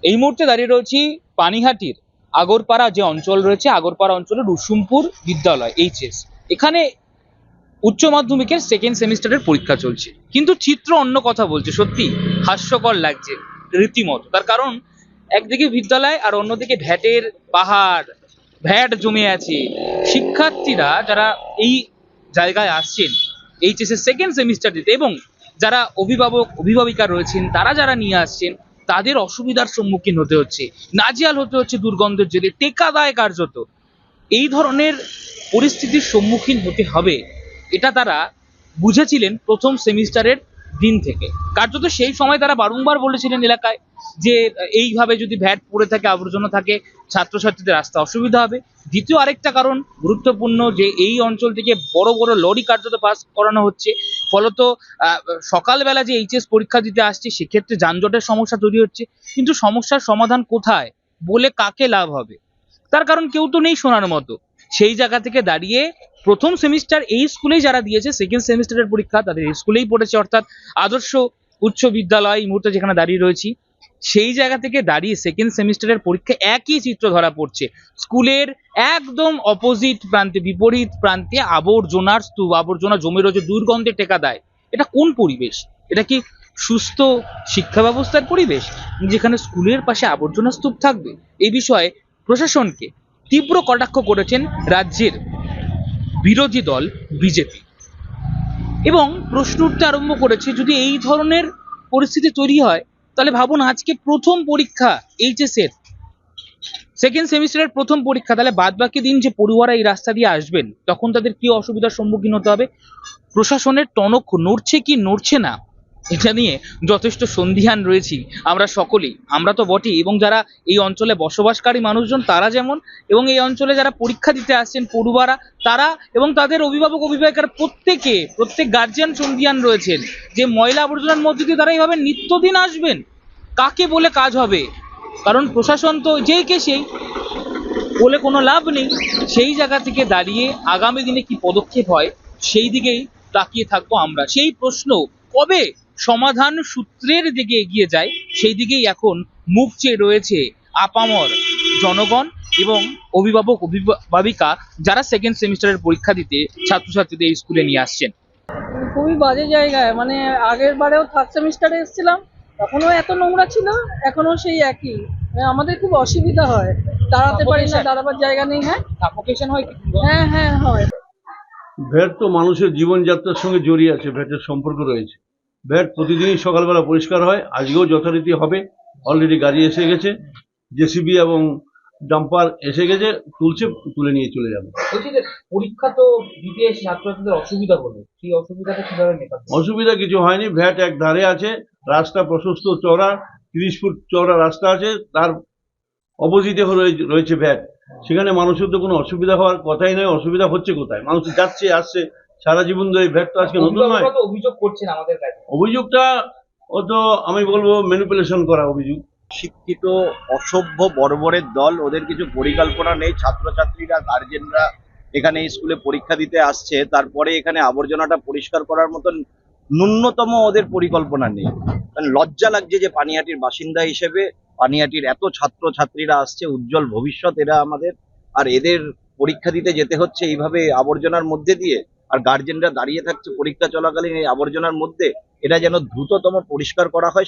এই মুহূর্তে দাঁড়িয়ে রয়েছি পানিহাটির আগরপাড়া যে অঞ্চল রয়েছে, আগরপাড়া অঞ্চলের রুসুমপুর বিদ্যালয় এইচএস। এখানে উচ্চ মাধ্যমিকের সেকেন্ড সেমিস্টারের পরীক্ষা চলছে, কিন্তু চিত্র অন্য কথা বলছে। সত্যি হাস্যকর লাগছে রীতিমতো। তার কারণ একদিকে বিদ্যালয় আর অন্যদিকে ভ্যাটের পাহাড়, ভ্যাট জমে আছে। শিক্ষার্থীরা যারা এই জায়গায় আসছেন এইচএস এর সেকেন্ড সেমিস্টার দিতে, এবং যারা অভিভাবক অভিভাবিকা রয়েছেন তারা যারা নিয়ে আসছেন, তাদের অসুবিধার সম্মুখীন হতে হচ্ছে, নাজেহাল হতে হচ্ছে দুর্গন্ধের জেরে, টেকা দায় কার্যত। এই ধরনের পরিস্থিতির সম্মুখীন হতে হবে, এটা তারা বুঝেছিলেন প্রথম সেমিস্টারের দিন থেকে। কার্যত সেই সময় তারা বারংবার বলেছিলেন এলাকায় যে এইভাবে যদি ভ্যাট পড়ে থাকে, আবর্জনা থাকে, ছাত্রছাত্রীদের আসতে অসুবিধা হবে। দ্বিতীয় আরেকটা কারণ গুরুত্বপূর্ণ, যে এই অঞ্চল থেকে বড় বড় লরি কার্যত পাস করানো হচ্ছে, ফলত সকালবেলা যে এইচএস পরীক্ষা দিতে আসছে সেক্ষেত্রে যানজটের সমস্যা তৈরি হচ্ছে। কিন্তু সমস্যার সমাধান কোথায়, বলে কাকে লাভ হবে? তার কারণ কেউ তো নেই শোনার মতো। সেই জায়গা থেকে দাঁড়িয়ে প্রথম সেমিস্টার এই স্কুলেই যারা দিয়েছে সেকেন্ড সেমিস্টারের পরীক্ষা, তাদের এই স্কুলেই পড়েছে, অর্থাৎ আদর্শ উচ্চ বিদ্যালয় এই মুহূর্তে যেখানে দাঁড়িয়ে রয়েছি, সেই জায়গা থেকে দাঁড়িয়ে সেকেন্ড সেমিস্টারের পরীক্ষা একই চিত্র ধরা পড়ছে। স্কুলের একদম অপোজিট প্রান্তে, বিপরীত প্রান্তে আবর্জনার স্তূপ, আবর্জনা জমে রয়েছে, দুর্গন্ধে টেকা দেয়। এটা কোন পরিবেশ? এটা কি সুস্থ শিক্ষা ব্যবস্থার পরিবেশ, যেখানে স্কুলের পাশে আবর্জনা স্তূপ থাকবে? এই বিষয়ে প্রশাসনকে তীব্র কটাক্ষ করেছেন রাজ্যের বিরোধী দল বিজেপি, এবং প্রশ্ন উঠতে আরম্ভ করেছে, যদি এই ধরনের পরিস্থিতি তৈরি হয় তাহলে ভাবুন, আজকে প্রথম পরীক্ষা এইচএস এর সেকেন্ড সেমিস্টারের প্রথম পরীক্ষা, তাহলে বাদ বাকি দিন যে পড়ুয়ারা এই রাস্তা দিয়ে আসবেন তখন তাদের কি অসুবিধার সম্মুখীন হতে হবে? প্রশাসনের টনক নড়ছে কি নড়ছে না, এটা নিয়ে যথেষ্ট সন্দিহান রয়েছি আমরা সকলেই। আমরা তো বটেই, এবং যারা এই অঞ্চলে বসবাসকারী মানুষজন তারা যেমন, এবং এই অঞ্চলে যারা পরীক্ষা দিতে আসছেন পড়ুয়ারা তারা, এবং তাদের অভিভাবক অভিভাবিকার প্রত্যেক গার্জিয়ান সন্দিহান রয়েছেন যে ময়লা আবর্জনার মধ্যে দিয়ে তারা এইভাবে নিত্যদিন আসবেন, কাকে বলে কাজ হবে? কারণ প্রশাসন তো যেই কে সেই, বলে কোনো লাভ নেই। সেই জায়গা থেকে দাঁড়িয়ে আগামী দিনে কি পদক্ষেপ হয় সেই দিকেই তাকিয়ে থাকবো আমরা। সেই প্রশ্ন কবে সমাধান সূত্রের দিকে এগিয়ে যায়, সেই দিকেই এখন মুখ চেয়ে রয়েছে আপামর জনগণ এবং অভিভাবক অভিভাবিকা, যারা সেকেন্ড সেমিস্টারের পরীক্ষা দিতে ছাত্রছাত্রীদের এই স্কুলে নিয়ে আসছেন। খুবই বাজে জায়গায়, মানে আগের বারেও থার্ড সেমিস্টারে এসেছিলাম, তখনও এত নোংরা ছিল, এখনো সেই একই। আমাদের খুব অসুবিধা হয়, দাঁড়াতে পারি না, দাঁড়াবার জায়গা নেই। হ্যাঁ সাফোকেশন হয়। হ্যাঁ হ্যাঁ হয়। ভ্যাট তো মানুষের জীবনযাত্রার সঙ্গে জড়িয়ে আছে, ভ্যাটের সম্পর্ক রয়েছে। ভ্যাট প্রতিদিনই সকালবেলা পরিষ্কার হয়, আজকেও যথারীতি হবে। অলরেডি গাড়ি এসে গেছে, জেসিবি এবং ডাম্পার এসে গেছে, তুলে নিয়ে চলে যাবে। বলছি যে পরীক্ষা তো দিতে এসে ছাত্রছাত্রীদের অসুবিধা হলো, সেই অসুবিধাটা কিভাবে মেটাবে? অসুবিধা কিছু হয়নি, ভ্যাট এক ধারে আছে, রাস্তা প্রশস্ত চওড়া, 30 ফুট চওড়া রাস্তা আছে, তার অপোজিটে রয়েছে ভ্যাট। সেখানে মানুষের তো কোনো অসুবিধা হওয়ার কথাই নয়। অসুবিধা হচ্ছে কোথায়? মানুষ যাচ্ছে আসছে সারা জীবন ধরে, ভ্যাট তো আজকে নতুন নয়। অভিযোগ করছেন আমাদের কাছে, অভিযোগটা ও তো আমি বলবো ম্যানিপুলেশন করা অভিযোগ। শিক্ষিত অসভ্য বর্বরের দল, ওদের কিছু পরিকল্পনা নেই। ছাত্রছাত্রীরা গার্জেনরা এখানে স্কুলে পরীক্ষা দিতে আসছে, তারপরে এখানে আবর্জনাটা পরিষ্কার করার মতন ন্যূনতম ওদের পরিকল্পনা নেই। কারণ লজ্জা লাগছে যে পানিহাটির বাসিন্দা হিসেবে, পানিহাটির এত ছাত্রছাত্রীরা আসছে, উজ্জ্বল ভবিষ্যৎ এরা আমাদের, আর এদের পরীক্ষা দিতে যেতে হচ্ছে এইভাবে আবর্জনার মধ্যে দিয়ে, আর গার্জেনরা দাঁড়িয়ে থাকছে পরীক্ষা চলাকালীন এই আবর্জনার মধ্যে। এটা যেন দ্রুততম পরিষ্কার করা হয়।